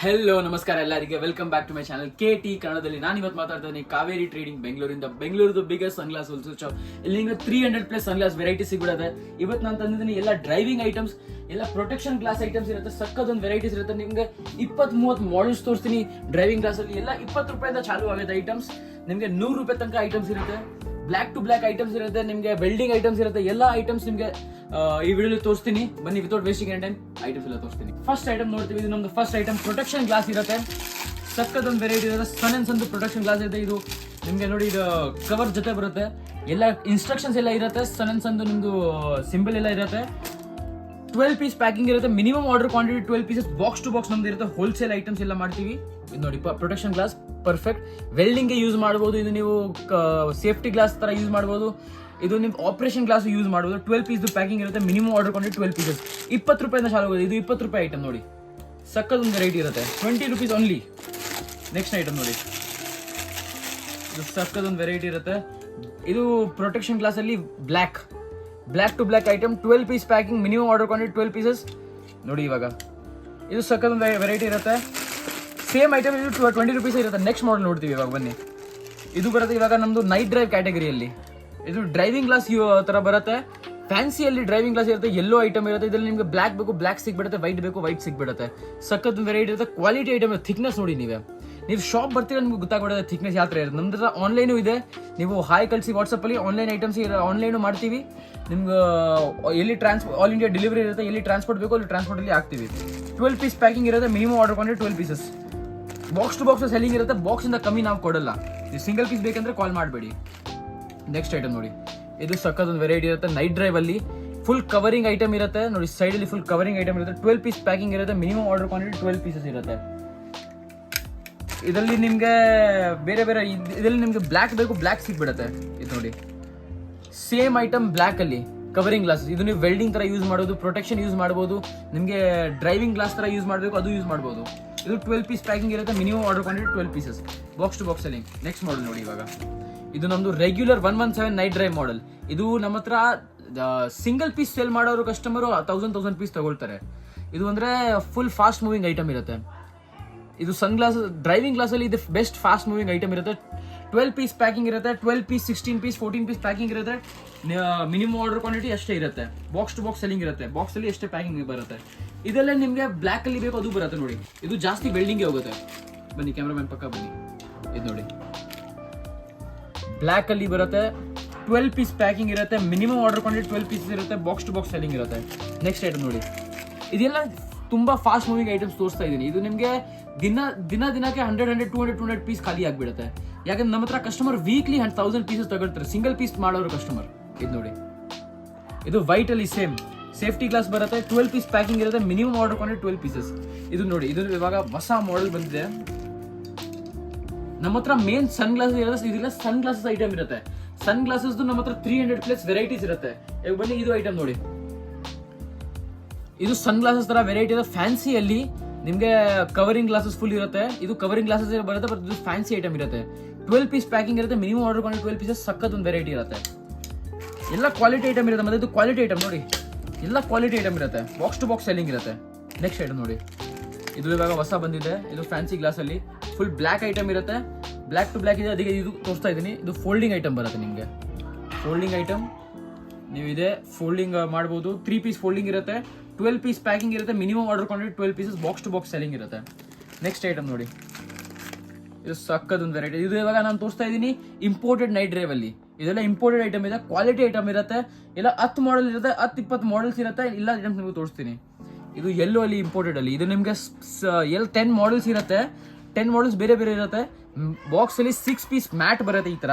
Hello ನಮಸ್ಕಾರ ಎಲ್ಲರಿಗೆ, welcome back to my channel KT ಕನ್ನಡದಲ್ಲಿ. ನಾನು ಇವತ್ತು ಮಾತಾಡ್ತಾ ಇದ್ದೀನಿ ಕಾವೇರಿ ಟ್ರೇಡಿಂಗ್ ಬೆಂಗಳೂರಿನ ಬಿಗ್ಗೆಸ್ಟ್ ಸನ್ಗ್ಲಾಸ್ ಹೋಲ್ಸೇಲ್ ಶಾಪ್. ಇಲ್ಲಿ ನಿಮಗೆ 300+ ಸನ್ಗ್ಲಾಸ್ ವೆರೈಟಿ ಸಿಗ್ಬಿಡುತ್ತೆ. ಇವತ್ತು ನಾನು ತಂದಿದ್ದೀನಿ ಎಲ್ಲ ಡ್ರೈವಿಂಗ್ ಐಟಮ್ಸ್, ಎಲ್ಲ ಪ್ರೊಟೆಕ್ಷನ್ ಗ್ಲಾಸ್ ಐಟಮ್ಸ್ ಇರುತ್ತೆ. ಸಕ್ಕದೊಂದು ವೆರೈಟೀಸ್ ಇರುತ್ತೆ. ನಿಮಗೆ 20-30 ಮಾಡೆಲ್ಸ್ ತೋರಿಸ್ತೀನಿ. ಡ್ರೈವಿಂಗ್ ಗ್ಲಾಸ್ ಅಲ್ಲಿ ಎಲ್ಲ 20 ರೂಪಾಯಿಂದ ಚಾಲು ಆಗುತ್ತೆ ಐಟಮ್ಸ್. ನಿಮಗೆ 100 ರೂಪಾಯಿ ತನಕ ಐಟಮ್ಸ್ ಇರುತ್ತೆ. ಬ್ಲ್ಯಾಕ್ ಟು ಬ್ಲ್ಯಾಕ್ ಐಟಮ್ಸ್ ಇರುತ್ತೆ, ನಿಮಗೆ ವೆಲ್ಡಿಂಗ್ ಐಟಮ್ಸ್ ಇರುತ್ತೆ. ಎಲ್ಲ ಐಟಮ್ಸ್ ನಿಮಗೆ ಈ ವಿಡಿಯೋಲಿ ತೋರಿಸ್ತೀನಿ. ಬನ್ನಿ, ವಿತೌಟ್ ವೇಸ್ಟಿಂಗ್ ಟೈಮ್ ಐಟಮ್ಸ್ ಎಲ್ಲ ತೋರಿಸ್ತೀನಿ. ಫಸ್ಟ್ ಐಟಮ್ ನೋಡ್ತೀವಿ. ಇದು ನಮ್ದು ಫಸ್ಟ್ ಐಟಮ್ ಪ್ರೊಟೆಕ್ಷನ್ ಗ್ಲಾಸ್ ಇರುತ್ತೆ. ಸಕ್ಕದೊಂದು ವೆರೈಟಿ ಇರುತ್ತೆ. ಸನ್ ಅಂತ ಪ್ರೊಟೆಕ್ಷನ್ ಗ್ಲಾಸ್ ಇದೆ. ಇದು ನಿಮಗೆ ನೋಡಿ, ಇದು ಕವರ್ ಜೊತೆ ಬರುತ್ತೆ. ಎಲ್ಲ ಇನ್ಸ್ಟ್ರಕ್ಷನ್ಸ್ ಎಲ್ಲ ಇರುತ್ತೆ. ಸನ್ ನಿಮ್ದು ಸಿಂಬಲ್ ಎಲ್ಲ ಇರುತ್ತೆ. 12 ಪೀಸ್ ಪ್ಯಾಕಿಂಗ್ ಇರುತ್ತೆ. Minimum order quantity 12 pieces. Box to box ನಮ್ದು ಇರುತ್ತೆ. ಹೋಲ್ಸೇಲ್ ಐಟಮ್ಸ್ ಎಲ್ಲ ಮಾಡ್ತೀವಿ. ಇದು ನೋಡಿ, ಪ್ರೊಟೆಕ್ಷನ್ ಗ್ಲಾಸ್ ಪರ್ಫೆಕ್ಟ್. ವೆಲ್ಡಿಂಗ್ಗೆ ಯೂಸ್ ಮಾಡ್ಬೋದು. ಇದು ನೀವು ಸೇಫ್ಟಿ ಗ್ಲಾಸ್ ತರ ಯೂಸ್ ಮಾಡ್ಬೋದು. ಇದು ನೀವು ಆಪರೇಷನ್ ಗ್ಲಾಸ್ ಯೂಸ್ ಮಾಡ್ಬೋದು. 12 ಪೀಸ್ ಪ್ಯಾಕಿಂಗ್ ಇರುತ್ತೆ. Minimum order quantity 12 pieces. 20 ರೂಪಾಯಿಂದ ಚಾಲು ಆಗೋದು. ಇದು 20 ರೂಪಾಯಿ ಐಟಮ್ ನೋಡಿ. ಸಕ್ಕದೊಂದು ವೆರೈಟಿ ಇರುತ್ತೆ. 20 ರೂಪೀಸ್ ಓನ್ಲಿ. ನೆಕ್ಸ್ಟ್ ಐಟಮ್ ನೋಡಿ, ಇದು ಸಕ್ಕದೊಂದು ವೆರೈಟಿ ಇರುತ್ತೆ. ಇದು ಪ್ರೊಟೆಕ್ಷನ್ ಗ್ಲಾಸ್ ಅಲ್ಲಿ black to black item. 12 piece packing. Minimum order quantity 12 pieces ನೋಡಿ. ಇವಾಗ ಇದು ಸಕ್ಕದೊಂದು ವೆರೈಟಿ ಇರುತ್ತೆ. ಸೇಮ್ ಐಟಮ್ ಇದು 20 ರೂಪೀಸ್ ಇರುತ್ತೆ. ನೆಕ್ಸ್ಟ್ ಮಾಡೆಲ್ ನೋಡ್ತೀವಿ ಇವಾಗ. ಬನ್ನಿ, ಇದು ಬರುತ್ತೆ ಇವಾಗ ನಮ್ದು ನೈಟ್ ಡ್ರೈವ್ ಕ್ಯಾಟಗರಿಯಲ್ಲಿ. ಇದು ಡ್ರೈವಿಂಗ್ ಗ್ಲಾಸ್ ತರ ಬರುತ್ತೆ. ಫ್ಯಾನ್ಸಿಯಲ್ಲಿ ಡ್ರೈವಿಂಗ್ ಗ್ಲಾಸ್ ಇರುತ್ತೆ. ಎಲ್ಲೋ ಐಟಮ್ ಇರುತ್ತೆ. ಇದರಲ್ಲಿ ನಿಮಗೆ ಬ್ಲ್ಯಾಕ್ ಬೇಕು, ಬ್ಲ್ಯಾಕ್ ಸಿಗ್ಬಿಡುತ್ತೆ. ವೈಟ್ ಬೇಕು, ವೈಟ್ ಸಿಗ್ಬಿಡುತ್ತೆ. ಸಕ್ಕತ್ ವೆರೈಟಿ ಇರುತ್ತೆ. Quality item. ಥಿಕ್ನೆಸ್ ನೋಡಿ, ನೀವು ಶಾಪ್ ಬರ್ತೀರಾ ನಿಮ್ಗೆ ಗೊತ್ತಾಗ್ಬಿಡುತ್ತೆ ಥಿಕ್ನೆಸ್ ಯಾವ ಥರ ಇರುತ್ತೆ. ನಮ್ದು ಆನ್ಲೈನು ಇದೆ. ನೀವು ಹಾಯ್ ಕಳಿಸಿ ವಾಟ್ಸಪ್ಪಲ್ಲಿ. ಆನ್ಲೈನ್ ಐಟಮ್ಸ್ ಆನ್ಲೈನು ಮಾಡ್ತೀವಿ. ನಿಮ್ಗೆ ಎಲ್ಲಿ ಆಲ್ ಇಂಡಿಯಾ ಡೆಲಿವರಿ ಇರುತ್ತೆ. ಎಲ್ಲಿ ಟ್ರಾನ್ಸ್ಪೋರ್ಟ್ ಬೇಕು ಅಲ್ಲಿ ಟ್ರಾನ್ಸ್ಪೋರ್ಟಲ್ಲಿ ಆಗ್ತೀವಿ. 12 ಪೀಸ್ ಪ್ಯಾಕಿಂಗ್ ಇರುತ್ತೆ. Minimum order quantity 12 pieces. Box to box selling ಇರುತ್ತೆ. ಬಾಕ್ಸ್ ಇಂದ ಕಮ್ಮಿ ನಾವು ಕೊಡಲ್ಲ. ನೀವು ಸಿಂಗಲ್ ಪೀಸ್ ಬೇಕಂದ್ರೆ ಕಾಲ್ ಮಾಡಬೇಡಿ. ನೆಕ್ಸ್ಟ್ ಐಟಮ್ ನೋಡಿ, ಇದು ಸಕ್ಕದೊಂದು ವೆರೈಟಿ ಇರುತ್ತೆ. ನೈಟ್ ಡ್ರೈವ್ ಅಲ್ಲಿ ಫುಲ್ ಕವರಿಂಗ್ ಐಟಮ್ ಇರುತ್ತೆ ನೋಡಿ. ಸೈಡ್ ಅಲ್ಲಿ ಫುಲ್ ಕವರಿಂಗ್ ಐಟಮ್ ಇರುತ್ತೆ. 12 ಪೀಸ್ ಪ್ಯಾಕಿಂಗ್ ಇರುತ್ತೆ. ಮಿನಿಮಮ್ ಆರ್ಡರ್ ಕ್ವಾಂಟಿಟಿ 12 ಪೀಸಸ್ ಇರುತ್ತೆ. ಇದರಲ್ಲಿ ನಿಮ್ಗೆ ಬೇರೆ ಇದರಲ್ಲಿ ನಿಮ್ಗೆ ಬ್ಲ್ಯಾಕ್ ಬೇಕು, ಬ್ಲ್ಯಾಕ್ ಸಿಗ್ಬಿಡುತ್ತೆ. ಇದು ನೋಡಿ, ಸೇಮ್ ಐಟಮ್ ಬ್ಲ್ಯಾಕ್ ಅಲ್ಲಿ ಕವರಿಂಗ್ ಗ್ಲಾಸ್. ಇದು ನೀವು ವೆಲ್ಡಿಂಗ್ ತರ ಯೂಸ್ ಮಾಡೋದು, ಪ್ರೊಟೆಕ್ಷನ್ ಯೂಸ್ ಮಾಡಬಹುದು. ನಿಮಗೆ ಡ್ರೈವಿಂಗ್ ಗ್ಲಾಸ್ ತರ ಯೂಸ್ ಮಾಡಬೇಕು, ಅದು ಯೂಸ್ ಮಾಡಬಹುದು. ಇದು 12 ಪೀಸ್ ಪ್ಯಾಕಿಂಗ್ ಇರುತ್ತೆ. Minimum order quantity 12 pieces. Box to box selling. Next model ನೋಡಿ ಇವಾಗ. ಇದು ನಮ್ದು ರೆಗ್ಯುಲರ್ 117 ನೈಟ್ ಡ್ರೈವ್ ಮಾಡೆಲ್. ಇದು ನಮ್ಮ ಹತ್ರ ಸಿಂಗಲ್ ಪೀಸ್ ಸೇಲ್ ಮಾಡೋರು ಕಸ್ಟಮರ್ 1000 ಪೀಸ್ ತಗೊಳ್ತಾರೆ. ಇದು ಅಂದ್ರೆ ಫುಲ್ ಫಾಸ್ಟ್ ಮೂವಿಂಗ್ ಐಟಮ್ ಇರುತ್ತೆ. ಇದು ಸನ್ ಗ್ಲಾಸ್ ಡ್ರೈವಿಂಗ್ ಗ್ಲಾಸ್ ಅಲ್ಲಿ ಇದು ಬೆಸ್ಟ್ ಫಾಸ್ಟ್ ಮೂವಿಂಗ್ ಐಟಮ್ ಇರುತ್ತೆ. 12 ಪೀಸ್ ಪ್ಯಾಕಿಂಗ್ ಇರುತ್ತೆ. 12 ಪೀಸ್, 16 ಪೀಸ್, 14 ಪೀಸ್ ಪ್ಯಾಕಿಂಗ್ ಇರುತ್ತೆ. ಮಿನಿಮಮ್ ಆರ್ಡರ್ ಕ್ವಾಂಟಿಟಿ ಅಷ್ಟೇ ಇರುತ್ತೆ. ಬಾಕ್ಸ್ ಟು ಬಾಕ್ಸ್ ಸೆಲ್ಲಿಂಗ್ ಇರುತ್ತೆ. ಬಾಕ್ಸ್ ಅಲ್ಲಿ ಎಷ್ಟೇ ಪ್ಯಾಕಿಂಗ್ ಬರುತ್ತೆ. ಇದೆಲ್ಲ ನಿಮ್ಗೆ ಬ್ಲ್ಯಾಕ್ ಅಲ್ಲಿ ಬೇಕು, ಅದು ಬರುತ್ತೆ ನೋಡಿ. ಇದು ಜಾಸ್ತಿ ವೆಲ್ಡಿಂಗ್ ಹೋಗುತ್ತೆ. ಬನ್ನಿ ಕ್ಯಾಮ್ರಾಮನ್ ಪಕ್ಕ ಬನ್ನಿ. ಇದು ನೋಡಿ, ಬ್ಲ್ಯಾಕ್ ಅಲ್ಲಿ ಬರುತ್ತೆ. 12 ಪೀಸ್ ಪ್ಯಾಕಿಂಗ್ ಇರುತ್ತೆ. ಮಿನಿಮಮ್ ಆರ್ಡರ್ ಕ್ವಾಂಟಿಟಿ 12 ಪೀಸಸ್ ಇರುತ್ತೆ. ಬಾಕ್ಸ್ ಟು ಬಾಕ್ಸ್ ಸೆಲ್ಲಿಂಗ್ ಇರುತ್ತೆ. ನೆಕ್ಸ್ಟ್ ಐಟಮ್ ನೋಡಿ, ಇದೆಲ್ಲ ತುಂಬಾ ಫಾಸ್ಟ್ ಮೂವಿಂಗ್ ಐಟಮ್ಸ್ ತೋರಿಸ್ತಾ ಇದ್ದೀನಿ. ಇದು ನಿಮಗೆ ದಿನಕ್ಕೆ 100-200 ಪೀಸ್ ಖಾಲಿ ಆಗ್ಬಿಡುತ್ತೆ. ಯಾಕಂದ್ರೆ ನಮ್ಮ ಹತ್ರ ಕಸ್ಟಮರ್ ವೀಕ್ಲಿ 1000 ಪೀಸಸ್ ತಗೊಳ್ತಾರೆ. ಸಿಂಗಲ್ ಪೀಸ್ ಮಾಡೋರು ಕಸ್ಟಮರ್. ಇದು ನೋಡಿ, ಇದು ವೈಟ್ ಅಲ್ಲಿ ಸೇಮ್ ಸೇಫ್ಟಿ ಗ್ಲಾಸ್ ಬರುತ್ತೆ. 12 ಪೀಸ್ ಪ್ಯಾಕಿಂಗ್ ಇರುತ್ತೆ. Minimum order quantity 12 pieces. ಇದು ನೋಡಿ, ಇದು ಇವಾಗ ಹೊಸ ಮಾಡೆಲ್ ಬಂದಿದೆ. ನಮ್ಮ ಹತ್ರ ಮೇನ್ ಸನ್ ಗ್ಲಾಸ್ ಇರುತ್ತೆ. ಇದೆಲ್ಲ ಸನ್ ಗ್ಲಾಸಸ್ ಐಟಮ್ ಇರುತ್ತೆ. ಸನ್ ಗ್ಲಾಸಸ್ ನಮ್ಮ ಹತ್ರ 300+ ವೆರೈಟೀಸ್ ಇರುತ್ತೆ. ಇವಾಗ ಬನ್ನಿ, ಇದು ಐಟಮ್ ನೋಡಿ. ಇದು ಸನ್ ಗ್ಲಾಸಸ್ ತರ ವೆರೈಟಿ ಇದೆ. ಫ್ಯಾನ್ಸಿಯಲ್ಲಿ ನಿಮ್ಗೆ ಕವರಿಂಗ್ ಗ್ಲಾಸಸ್ ಫುಲ್ ಇರುತ್ತೆ. ಇದು ಕವರಿಂಗ್ ಗ್ಲಾಸಸ್ ಬರುತ್ತೆ, ಬಟ್ ಇದು ಫ್ಯಾನ್ಸಿ ಐಟಮ್ ಇರುತ್ತೆ. 12 ಪೀಸ್ ಪ್ಯಾಕಿಂಗ್ ಇರುತ್ತೆ. Minimum order quantity 12 pieces. ಸಕ್ಕದೊಂದು ವೆರೈಟಿ ಇರುತ್ತೆ. ಎಲ್ಲ ಕ್ವಾಲಿಟಿ ಐಟಮ್ ಇರುತ್ತೆ. ಮತ್ತೆ ಇದು ಕ್ವಾಲಿಟಿ ಐಟಮ್ ನೋಡಿ, ಎಲ್ಲ ಕ್ವಾಲಿಟಿ ಐಟಮ್ ಇರುತ್ತೆ. ಬಾಕ್ಸ್ ಟು ಬಾಕ್ಸ್ ಸೆಲ್ಲಿಂಗ್ ಇರುತ್ತೆ. ನೆಕ್ಸ್ಟ್ ಐಟಮ್ ನೋಡಿ, ಇದು ಇವಾಗ ಹೊಸ ಬಂದಿದೆ. ಇದು ಫ್ಯಾನ್ಸಿ ಗ್ಲಾಸ್ ಅಲ್ಲಿ ಫುಲ್ ಬ್ಲ್ಯಾಕ್ ಐಟಮ್ ಇರುತ್ತೆ. ಬ್ಲ್ಯಾಕ್ ಟು ಬ್ಲ್ಯಾಕ್ ಇದೆ, ಅದಕ್ಕೆ ಇದು ತೋರಿಸ್ತಾ ಇದ್ದೀನಿ. ಇದು ಫೋಲ್ಡಿಂಗ್ ಐಟಮ್ ಬರುತ್ತೆ. ನಿಮಗೆ ಫೋಲ್ಡಿಂಗ್ ಐಟಮ್ ನೀವು ಇದೆ ಫೋಲ್ಡಿಂಗ್ ಮಾಡ್ಬೋದು. 3 ಪೀಸ್ ಫೋಲ್ಡಿಂಗ್ ಇರುತ್ತೆ. 12 ಪೀಸ್ ಪ್ಯಾಕಿಂಗ್ ಇರುತ್ತೆ. Minimum order quantity 12 pieces. Box to box selling ಇರುತ್ತೆ. ನೆಕ್ಸ್ಟ್ ಐಟಮ್ ನೋಡಿ, ಇದು ಸಕ್ಕದೊಂದು ವೆರೈಟಿ. ಇದು ಇವಾಗ ನಾನು ತೋರಿಸ್ತಾ ಇದ್ದೀನಿ ಇಂಪೋರ್ಟೆಡ್ ನೈಟ್ ಡ್ರೈವ್ ಅಲ್ಲಿ. ಇದೆಲ್ಲ ಇಂಪೋರ್ಟೆಡ್ ಐಟಮ್ ಇದೆ. ಕ್ವಾಲಿಟಿ ಐಟಮ್ ಇರುತ್ತೆ. ಎಲ್ಲ 10 ಮಾಡೆಲ್ ಇರುತ್ತೆ. 10-20 ಮಾಡೆಲ್ಸ್ ಇರುತ್ತೆ. ಎಲ್ಲ ಐಟಮ್ಸ್ ನಿಮಗೆ ತೋರಿಸ್ತೀನಿ. ಇದು ಎಲ್ಲೋ ಅಲ್ಲಿ ಇಂಪೋರ್ಟೆಡ್ ಅಲ್ಲಿ. ಇದು ನಿಮಗೆ 10 ಮಾಡೆಲ್ಸ್ ಇರುತ್ತೆ. 10 ಮಾಡೆಲ್ಸ್ ಬೇರೆ ಬೇರೆ ಇರುತ್ತೆ. ಬಾಕ್ಸ್ ಅಲ್ಲಿ 6 ಪೀಸ್ ಮ್ಯಾಟ್ ಬರುತ್ತೆ ಈ ತರ.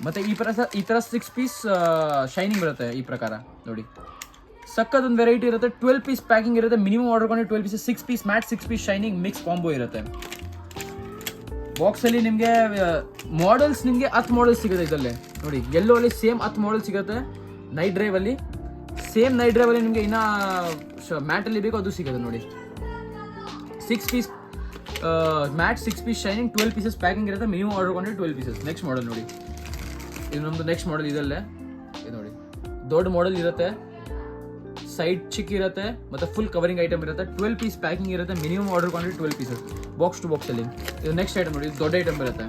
ಮತ್ತೆ ಈ ತರ 6 ಪೀಸ್ ಶೈನಿಂಗ್ ಬರುತ್ತೆ. ಈ ಪ್ರಕಾರ ನೋಡಿ, ಸಕ್ಕದೊಂದು ವೆರೈಟಿ ಇರುತ್ತೆ. 12 ಪೀಸ್ ಪ್ಯಾಕಿಂಗ್ ಇರುತ್ತೆ. Minimum order quantity 12 piece. 6 piece matte, 6 piece shining mix combo ಇರುತ್ತೆ. ಬಾಕ್ಸ್ ಅಲ್ಲಿ ನಿಮಗೆ ಮಾಡೆಲ್ಸ್ ನಿಮಗೆ 10 ಮಾಡೆಲ್ಸ್ ಸಿಗುತ್ತೆ. ಇದರಲ್ಲಿ ನೋಡಿ, ಎಲ್ಲೋ ಅಲ್ಲಿ ಸೇಮ್ 10 ಮಾಡೆಲ್ ಸಿಗುತ್ತೆ. ನೈಟ್ ಡ್ರೈವ್ ಅಲ್ಲಿ ಸೇಮ್ ನೈಟ್ ಡ್ರೈವ್ ಅಲ್ಲಿ ನಿಮಗೆ ಇನ್ನ ಮ್ಯಾಟ್ ಅಲ್ಲಿ ಬೇಕು, ಅದು ಸಿಗುತ್ತೆ ನೋಡಿ. 6 piece matte, 6 piece shining, 12 pieces packing ಇರುತ್ತೆ. Minimum order quantity 12 pieces. Next model ನೋಡಿ, ಇದು ನಮ್ದು ನೆಕ್ಸ್ಟ್ ಮಾಡೆಲ್. ಇದಲ್ಲೇ ಇದು ನೋಡಿ, ದೊಡ್ಡ ಮಾಡೆಲ್ ಇರುತ್ತೆ. ಸೈಡ್ ಚಿಕ್ ಇರುತ್ತೆ ಮತ್ತೆ ಫುಲ್ ಕವರಿಂಗ್ ಐಟಮ್ ಇರುತ್ತೆ. 12 ಪೀಸ್ ಪ್ಯಾಕಿಂಗ್ ಇರುತ್ತೆ. Minimum order quantity 12 pieces, box to box ಅಲ್ಲಿ. ಇದು ನೆಕ್ಸ್ಟ್ ಐಟಮ್ ನೋಡಿ, ದೊಡ್ಡ ಐಟಮ್ ಬರುತ್ತೆ,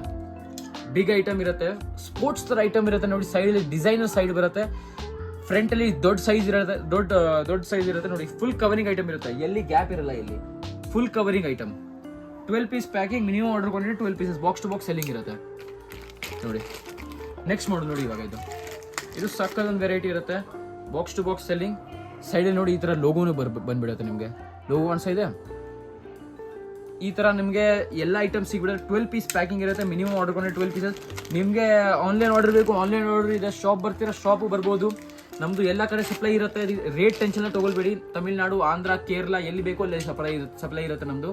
ಬಿಗ್ ಐಟಮ್ ಇರುತ್ತೆ, ಸ್ಪೋರ್ಟ್ಸ್ ತರ ಐಟಮ್ ಇರುತ್ತೆ ನೋಡಿ. ಸೈಡ್ ಅಲ್ಲಿ ಡಿಸೈನರ್ ಸೈಡ್ ಬರುತ್ತೆ, ಫ್ರಂಟ್ ಅಲ್ಲಿ ದೊಡ್ಡ ಸೈಜ್ ಇರುತ್ತೆ, ದೊಡ್ಡ ಸೈಜ್ ಇರುತ್ತೆ ನೋಡಿ. ಫುಲ್ ಕವರಿಂಗ್ ಐಟಮ್ ಇರುತ್ತೆ, ಎಲ್ಲಿ ಗ್ಯಾಪ್ ಇರಲ್ಲ, ಇಲ್ಲಿ full covering item. 12 piece packing, minimum order quantity 12 pieces, box to box selling ಇರುತ್ತೆ ನೋಡಿ. ನೆಕ್ಸ್ಟ್ ಮಾಡೆಲ್ ನೋಡಿ, ಇವಾಗ ಇದು ಸಕ್ಕದೊಂದು ವೆರೈಟಿ ಇರುತ್ತೆ, ಬಾಕ್ಸ್ ಟು ಬಾಕ್ಸ್ ಸೆಲ್ಲಿಂಗ್. ಸೈಡಲ್ಲಿ ನೋಡಿ ಈ ಥರ ಲೋಗೋನು ಬಂದ್ಬಿಡುತ್ತೆ ನಿಮಗೆ. ಲೋಗೋ ಅನ್ಸ ಇದೆ, ಈ ಥರ ನಿಮಗೆ ಎಲ್ಲ ಐಟಮ್ಸ್ ಸಿಗ್ಬಿಡುತ್ತೆ. 12 ಪೀಸ್ ಪ್ಯಾಕಿಂಗ್ ಇರುತ್ತೆ, ಮಿನಿಮಮ್ ಆರ್ಡರ್ ಕ್ವಾಂಟಿಟಿ 12 ಪೀಸಸ್. ನಿಮಗೆ ಆನ್ಲೈನ್ ಆರ್ಡರ್ ಬೇಕು, ಆನ್ಲೈನ್ ಆರ್ಡರ್ ಇದೆ. ಶಾಪ್ ಬರ್ತೀರಾ, ಶಾಪು ಬರ್ಬೋದು. ನಮ್ಮದು ಎಲ್ಲ ಕಡೆ ಸಪ್ಲೈ ಇರುತ್ತೆ. ರೇಟ್ ಟೆನ್ಷನ್ ತೊಗೊಳ್ಬೇಡಿ. ತಮಿಳ್ನಾಡು, ಆಂಧ್ರ, ಕೇರಳ ಎಲ್ಲಿ ಬೇಕೋ ಅಲ್ಲಿ ಸಪ್ಲೈ ಇರುತ್ತೆ ನಮ್ಮದು.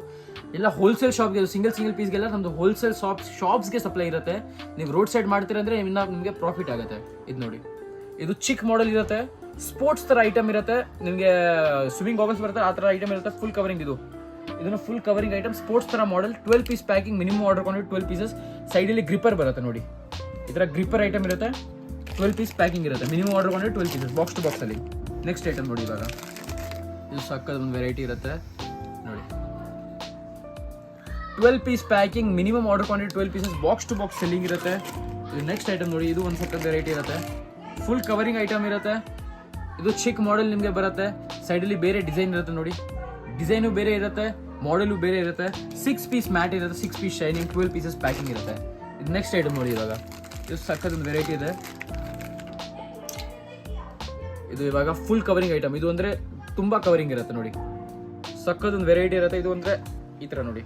ಎಲ್ಲ ಹೋಲ್ಸೇಲ್ ಶಾಪ್ಗೆ, ಸಿಂಗಲ್ ಪೀಸ್ಗೆಲ್ಲ ನಮ್ಮದು ಹೋಲ್ಸೇಲ್ ಶಾಪ್ಸ್ಗೆ ಸಪ್ಲೈ ಇರುತ್ತೆ. ನೀವು ರೋಡ್ ಸೈಡ್ ಮಾಡ್ತೀರ ಅಂದರೆ ನಿಮಗೆ ಪ್ರಾಫಿಟ್ ಆಗುತ್ತೆ. ಇದು ನೋಡಿ, ಇದು ಚಿಕ್ ಮಾಡೆಲ್ ಇರುತ್ತೆ, ಸ್ಪೋರ್ಟ್ಸ್ ಥರ ಐಟಮ್ ಇರುತ್ತೆ. ನಿಮಗೆ ಸ್ವಿಮ್ಮಿಂಗ್ ಗಾಗಲ್ಸ್ ಬರುತ್ತೆ, ಆ ಥರ ಐಟಮ್ ಇರುತ್ತೆ. ಫುಲ್ ಕವರಿಂಗ್ ಇದನ್ನು ಫುಲ್ ಕವರಿಂಗ್ ಐಟಮ್, ಸ್ಪೋರ್ಟ್ಸ್ ಥರ model. 12 piece packing, minimum order quantity 12 pieces. ಸೈಡಲ್ಲಿ ಗ್ರಿಪ್ಪರ್ ಬರುತ್ತೆ ನೋಡಿ, ಈ ಥರ ಗ್ರಿಪ್ಪರ್ ಐಟಮ್ ಇರುತ್ತೆ. 12 ಪೀಸ್ ಪ್ಯಾಕಿಂಗ್ ಇರುತ್ತೆ, minimum order quantity 12 pieces, box to box ಅಲ್ಲಿ. ನೆಕ್ಸ್ಟ್ ಐಟಮ್ ನೋಡಿ, ಇವಾಗ ಇದು ಸಕ್ಕದ ಒಂದು ವೆರೈಟಿ ಇರುತ್ತೆ ನೋಡಿ. 12 piece packing, minimum order quantity 12 pieces, box to box selling ಇರುತ್ತೆ. ಇದು ನೆಕ್ಸ್ಟ್ ಐಟಮ್ ನೋಡಿ, ಇದು ಒಂದು ಸಕ್ಕದ ವೆರೈಟಿ ಇರುತ್ತೆ, ಫುಲ್ ಕವರಿಂಗ್ ಐಟಮ್ ಇರುತ್ತೆ. ಇದು ಚಿಕ್ ಮಾಡೆಲ್ ನಿಮಗೆ ಬರುತ್ತೆ. ಸೈಡಲ್ಲಿ ಬೇರೆ ಡಿಸೈನ್ ಇರುತ್ತೆ ನೋಡಿ, ಡಿಸೈನು ಬೇರೆ ಇರುತ್ತೆ, ಮಾಡೆಲು ಬೇರೆ ಇರುತ್ತೆ. 6 ಪೀಸ್ ಮ್ಯಾಟ್ ಇರುತ್ತೆ, 6 ಪೀಸ್ ಶೈನಿಂಗ್, 12 ಪೀಸಸ್ ಪ್ಯಾಕಿಂಗ್ ಇರುತ್ತೆ. ಇದು ನೆಕ್ಸ್ಟ್ ಐಟಮ್ ನೋಡಿ, ಇವಾಗ ಇದು ಸಕ್ಕದೊಂದು ವೆರೈಟಿ ಇದೆ. ಇದು ಇವಾಗ ಫುಲ್ ಕವರಿಂಗ್ ಐಟಮ್. ಇದು ಅಂದರೆ ತುಂಬ ಕವರಿಂಗ್ ಇರುತ್ತೆ ನೋಡಿ, ಸಕ್ಕದೊಂದು ವೆರೈಟಿ ಇರುತ್ತೆ. ಇದು ಅಂದರೆ ಈ ಥರ ನೋಡಿ,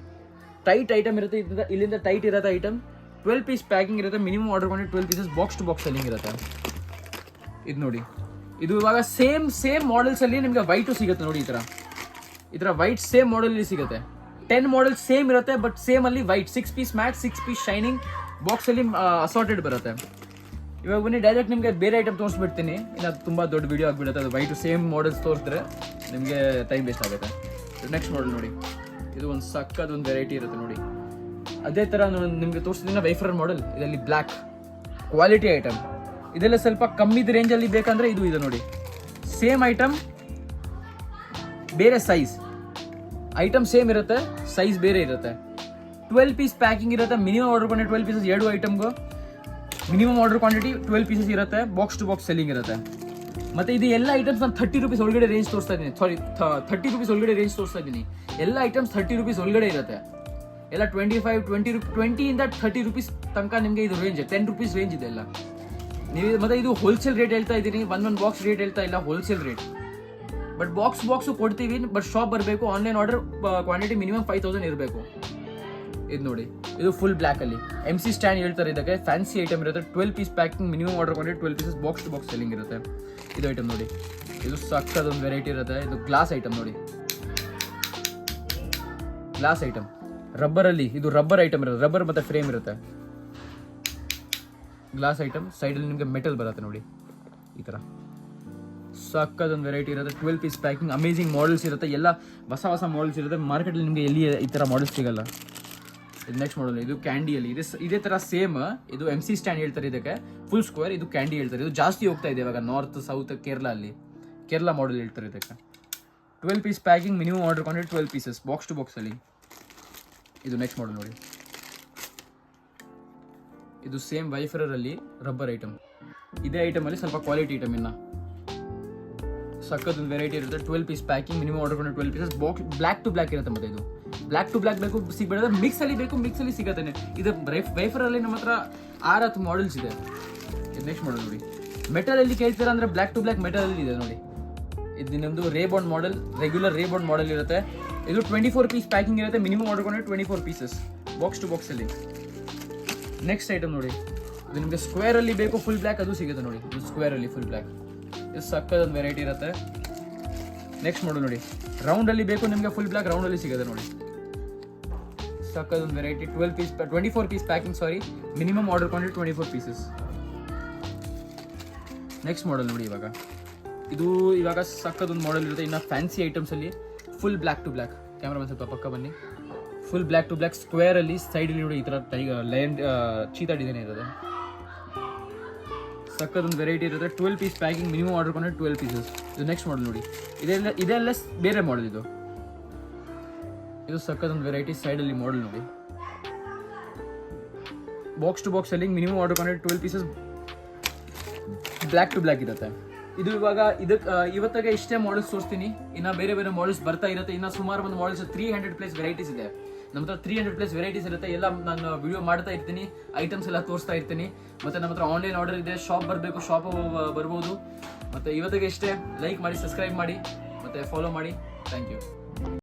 ಟೈಟ್ ಐಟಮ್ ಇರುತ್ತೆ, ಇಲ್ಲಿಂದ ಟೈಟ್ ಇರುತ್ತೆ ಐಟಮ್. 12 ಪೀಸ್ ಪ್ಯಾಕಿಂಗ್ ಇರುತ್ತೆ, minimum order quantity 12 pieces, box to box selling ಇರುತ್ತೆ. ಇದು ನೋಡಿ, ಇದು ಇವಾಗ ಸೇಮ್ ಮಾಡೆಲ್ಸ್ ಅಲ್ಲಿ ನಿಮಗೆ ವೈಟು ಸಿಗುತ್ತೆ ನೋಡಿ. ಈ ಥರ ವೈಟ್ ಸೇಮ್ ಮಾಡೆಲ್ ಸಿಗುತ್ತೆ. 10 ಮಾಡೆಲ್ ಸೇಮ್ ಇರುತ್ತೆ, ಬಟ್ ಸೇಮ್ ಅಲ್ಲಿ white. 6 piece matte, 6 piece shining, box ಅಲ್ಲಿ ಅಸಾರ್ಟೆಡ್ ಬರುತ್ತೆ. ಇವಾಗ ಬನ್ನಿ ಡೈರೆಕ್ಟ್ ನಿಮಗೆ ಬೇರೆ ಐಟಮ್ ತೋರಿಸ್ಬಿಡ್ತೀನಿ, ಇನ್ನು ತುಂಬ ದೊಡ್ಡ ವಿಡಿಯೋ ಆಗಿಬಿಡುತ್ತೆ. ಅದು ವೈಟು ಸೇಮ್ ಮಾಡೆಲ್ಸ್ ತೋರಿಸಿದ್ರೆ ನಿಮಗೆ ಟೈಮ್ ವೇಸ್ಟ್ ಆಗುತ್ತೆ. ನೆಕ್ಸ್ಟ್ ಮಾಡೆಲ್ ನೋಡಿ, ಇದು ಒಂದು ಸಕ್ಕದೊಂದು ವೆರೈಟಿ ಇರುತ್ತೆ ನೋಡಿ. ಅದೇ ಥರ ನಿಮಗೆ ತೋರಿಸಿದ್ರೆ ವೈಫರ್ ಮಾಡೆಲ್, ಇದರಲ್ಲಿ ಬ್ಲ್ಯಾಕ್ ಕ್ವಾಲಿಟಿ ಐಟಮ್. ಇದೆಲ್ಲ ಸ್ವಲ್ಪ ಕಮ್ಮಿದ ರೇಂಜಲ್ಲಿ ಬೇಕಂದ್ರೆ ಇದು ನೋಡಿ, ಸೇಮ್ ಐಟಮ್ ಬೇರೆ ಸೈಜ್. ಐಟಮ್ ಸೇಮ್ ಇರುತ್ತೆ, ಸೈಜ್ ಬೇರೆ ಇರುತ್ತೆ. 12 ಪೀಸ್ ಪ್ಯಾಕಿಂಗ್ ಇರುತ್ತೆ, ಮಿನಿಮಮ್ ಆರ್ಡರ್ ಕ್ವಾಂಟಿಟಿ 12 ಪೀಸಸ್. 2 ಐಟಮ್ಗೂ ಮಿನಿಮಮ್ ಆರ್ಡರ್ ಕ್ವಾಂಟಿಟಿ 12 ಪೀಸಸ್ ಇರುತ್ತೆ, ಬಾಕ್ಸ್ ಟು ಬಾಕ್ಸ್ ಸೆಲ್ಲಿಂಗ್ ಇರುತ್ತೆ. ಮತ್ತು ಇದು ಎಲ್ಲ ಐಟಮ್ಸ್ ನಾನು 30 ರೂಪೀಸ್ ಒಳಗಡೆ ರೇಂಜ್ ತೋರಿಸ್ತಾ ಇದ್ದೀನಿ. 30 ರೂಪೀಸ್ ಒಳಗಡೆ ರೇಂಜ್ ತೋರಿಸ್ತಾ ಇದ್ದೀನಿ. ಎಲ್ಲ ಐಟಮ್ಸ್ 30 ರೂಪೀಸ್ ಒಳಗಡೆ ಇರುತ್ತೆ. ಎಲ್ಲ 25, 20ಇಂದ 30 ರೂಪೀಸ್ ತನಕ ನಿಮಗೆ ಇದು ರೇಂಜ್. 10 ರೂಪೀಸ್ ರೇಂಜ್ ಇದೆ ಎಲ್ಲ. ನೀವು ಮತ್ತೆ ಇದು ಹೋಲ್ಸೇಲ್ ರೇಟ್ ಹೇಳ್ತಾ ಇದ್ದೀನಿ, ಒಂದೊಂದು ಬಾಕ್ಸ್ ರೇಟ್ ಹೇಳ್ತಾ ಇಲ್ಲ, ಹೋಲ್ಸೇಲ್ ರೇಟ್. ಬಟ್ ಬಾಕ್ಸು ಕೊಡ್ತೀವಿ, ಬಟ್ ಶಾಪ್ ಬರಬೇಕು. ಆನ್ಲೈನ್ ಆರ್ಡರ್ ಕ್ವಾಂಟಿಟಿ ಮಿನಿಮಮ್ 5000 ಇರಬೇಕು. ಇದು ನೋಡಿ, ಇದು ಫುಲ್ ಬ್ಲ್ಯಾಕ್ ಅಲ್ಲಿ MC ಸ್ಟ್ಯಾಂಡ್ ಹೇಳ್ತಾರೆ ಇದಕ್ಕೆ. ಫ್ಯಾನ್ಸಿ ಐಟಮ್ ಇರುತ್ತೆ. 12 piece packing, minimum order quantity 12 pieces, box to box selling ಇರುತ್ತೆ. ಇದು ಐಟಮ್ ನೋಡಿ, ಇದು ಸಕ್ಕದೊಂದು ವೆರೈಟಿ ಇರುತ್ತೆ. ಇದು ಗ್ಲಾಸ್ ಐಟಮ್ ನೋಡಿ, ಗ್ಲಾಸ್ ಐಟಮ್ ರಬ್ಬರ್ ಅಲ್ಲಿ. ಇದು ರಬ್ಬರ್ ಐಟಮ್ ಇರುತ್ತೆ, ರಬ್ಬರ್ ಮತ್ತೆ ಫ್ರೇಮ್ ಇರುತ್ತೆ. ಗ್ಲಾಸ್ ಐಟಮ್, ಸೈಡಲ್ಲಿ ನಿಮಗೆ ಮೆಟಲ್ ಬರುತ್ತೆ ನೋಡಿ. ಈ ಥರ ಸಕ್ಕದೊಂದು ವೆರೈಟಿ ಇರುತ್ತೆ. 12 ಪೀಸ್ ಪ್ಯಾಕಿಂಗ್, ಅಮೇಜಿಂಗ್ ಮಾಡೆಲ್ಸ್ ಇರುತ್ತೆ. ಎಲ್ಲ ಹೊಸ ಮಾಡೆಲ್ಸ್ ಇರುತ್ತೆ. ಮಾರ್ಕೆಟಲ್ಲಿ ನಿಮಗೆ ಎಲ್ಲಿ ಈ ಥರ ಮಾಡೆಲ್ಸ್ ಸಿಗಲ್ಲ. ಇದು ನೆಕ್ಸ್ಟ್ ಮಾಡೆಲ್, ಇದು ಕ್ಯಾಂಡಿಯಲ್ಲಿ ಇದೇ ಥರ ಸೇಮ್. ಇದು MC ಸ್ಟ್ಯಾಂಡ್ ಹೇಳ್ತಾರೆ ಇದಕ್ಕೆ, ಫುಲ್ ಸ್ಕ್ವೇರ್. ಇದು ಕ್ಯಾಂಡಿ ಹೇಳ್ತಾರೆ. ಇದು ಜಾಸ್ತಿ ಹೋಗ್ತಾ ಇದೆ ಇವಾಗ ನಾರ್ತ್, ಸೌತ್, ಕೇರಳ ಮಾಡೆಲ್ ಹೇಳ್ತಾರೆ ಇದಕ್ಕೆ. 12 piece packing, minimum order quantity 12 pieces, box to box ಅಲ್ಲಿ. ಇದು ನೆಕ್ಸ್ಟ್ ಮಾಡೆಲ್ ನೋಡಿ, ಇದು ಸೇಮ್ ವೈಫರಲ್ಲಿ ರಬ್ಬರ್ ಐಟಮ್. ಇದೇ ಐಟಮಲ್ಲಿ ಸ್ವಲ್ಪ ಕ್ವಾಲಿಟಿ ಐಟಮ್ ಇನ್ನು ಸಕ್ಕದೊಂದು ವೆರೈಟಿ ಇರುತ್ತೆ. 12 piece packing, minimum order quantity 12 pieces, box black to black ಇರುತ್ತೆ. ಮತ್ತೆ ಇದು ಬ್ಲ್ಯಾಕ್ ಟು ಬ್ಲ್ಯಾಕ್ ಬೇಕು ಸಿಗ್ಬಿಡೋದು, ಮಿಕ್ಸಲ್ಲಿ ಬೇಕು ಮಿಕ್ಸಲ್ಲಿ ಸಿಗುತ್ತೆ. ಇದು ವೈಫರಲ್ಲಿ ನಮ್ಮ ಹತ್ರ 6 ಮಾಡೆಲ್ಸ್ ಇದೆ. ಇದು ನೆಕ್ಸ್ಟ್ ಮಾಡೆಲ್ ನೋಡಿ, ಮೆಟಲಲ್ಲಿ ಕೇಳ್ತೀರಾ ಅಂದರೆ ಬ್ಲ್ಯಾಕ್ ಟು ಬ್ಲ್ಯಾಕ್ ಮೆಟಲಲ್ಲಿ ಇದೆ ನೋಡಿ. ಇದು ನಿಮ್ಮದು Ray-Ban model, regular Ray-Ban model ಇರುತ್ತೆ. ಇದು 24 ಪೀಸ್ ಪ್ಯಾಕಿಂಗ್ ಇರುತ್ತೆ, minimum order quantity 24 pieces, box to box ಅಲ್ಲಿ. ನೆಕ್ಸ್ಟ್ ಐಟಮ್ ನೋಡಿ, ಇದು ನಿಮಗೆ ಸ್ಕ್ವೇರ್ ಅಲ್ಲಿ ಬೇಕು ಫುಲ್ ಬ್ಲ್ಯಾಕ್, ಅದು ಸಿಗುತ್ತೆ ನೋಡಿ. ಇದು ಸ್ಕ್ವೇರ್ ಅಲ್ಲಿ ಫುಲ್ ಬ್ಲ್ಯಾಕ್, ಇದು ಸಕ್ಕದೊಂದು ವೆರೈಟಿ ಇರುತ್ತೆ. ನೆಕ್ಸ್ಟ್ ಮಾಡೆಲ್ ನೋಡಿ, ರೌಂಡ್ ಅಲ್ಲಿ ಬೇಕು ನಿಮಗೆ ಫುಲ್ ಬ್ಲ್ಯಾಕ್, ರೌಂಡ್ ಅಲ್ಲಿ ಸಿಗುತ್ತೆ ನೋಡಿ. ಸಕ್ಕದೊಂದು variety. 24 piece packing, minimum order quantity 24 pieces. Next model ನೋಡಿ, ಇವಾಗ ಸಕ್ಕದೊಂದು ಮಾಡೆಲ್ ಇರುತ್ತೆ. ಇನ್ನು ಫ್ಯಾನ್ಸಿ ಐಟಮ್ಸ್ ಅಲ್ಲಿ full black to black. Camera ಸ್ವಲ್ಪ ಪಕ್ಕ ಬನ್ನಿ. Full black to black, square ಅಲ್ಲಿ ಸೈಡಲ್ಲಿ ನೋಡಿ ಈ ಥರ ಲೈನ್ ಚೀತಾ ಡಿಸೈನ್ ಇರುತ್ತೆ. ಸಕ್ಕದೊಂದು ವೆರೈಟಿ ಇರುತ್ತೆ. 12 ಪೀಸ್ ಪ್ಯಾಕಿಂಗ್, ಮಿನಿಮಮ್ ಆರ್ಡರ್ ಕೊಂಡ್ರೆ 12 ಪೀಸಸ್. ಇದು ನೆಕ್ಸ್ಟ್ ಮಾಡಲ್ ನೋಡಿ, ಇದೆಲ್ಲ ಬೇರೆ ಮಾಡಲ್. ಇದು ಸಕ್ಕದೊಂದು ವೆರೈಟಿ. ಸೈಡಲ್ಲಿ ಮಾಡಲ್ ನೋಡಿ, box to box selling, minimum order ಕೊಂಡ್ರೆ 12 ಪೀಸಸ್ ಬ್ಲ್ಯಾಕ್ ಟು ಬ್ಲ್ಯಾಕ್ ಇರುತ್ತೆ. ಇದು ಇವಾಗ ಇವತ್ತಾಗೆ ಇಷ್ಟೇ ಮಾಡಲ್ಸ್ ತೋರಿಸ್ತೀನಿ. ಇನ್ನು ಬೇರೆ ಬೇರೆ ಮಾಡಲ್ಸ್ ಬರ್ತಾ ಇರುತ್ತೆ. ಇನ್ನು ಸುಮಾರು ಒಂದು ಮಾಡಲ್ಸ್ 300+ ವೆರೈಟೀಸ್ ಇದೆ ನಮ್ಮ ಹತ್ರ. 300+ ವೆರೈಟೀಸ್ ಇರುತ್ತೆ. ಎಲ್ಲ ನಾನು ವಿಡಿಯೋ ಮಾಡ್ತಾ ಇರ್ತೀನಿ, ಐಟಮ್ಸ್ ಎಲ್ಲ ತೋರಿಸ್ತಾ ಇರ್ತೀನಿ. ಮತ್ತು ನಮ್ಮ ಹತ್ರ ಆನ್ಲೈನ್ ಆರ್ಡರ್ ಇದೆ. ಶಾಪ್ ಬರಬೇಕು, ಶಾಪ್ ಬರ್ಬೋದು. ಮತ್ತು ಇವತ್ತಿಗೆ ಇಷ್ಟೇ. ಲೈಕ್ ಮಾಡಿ, ಸಬ್ಸ್ಕ್ರೈಬ್ ಮಾಡಿ, ಮತ್ತು ಫಾಲೋ ಮಾಡಿ. Thank you.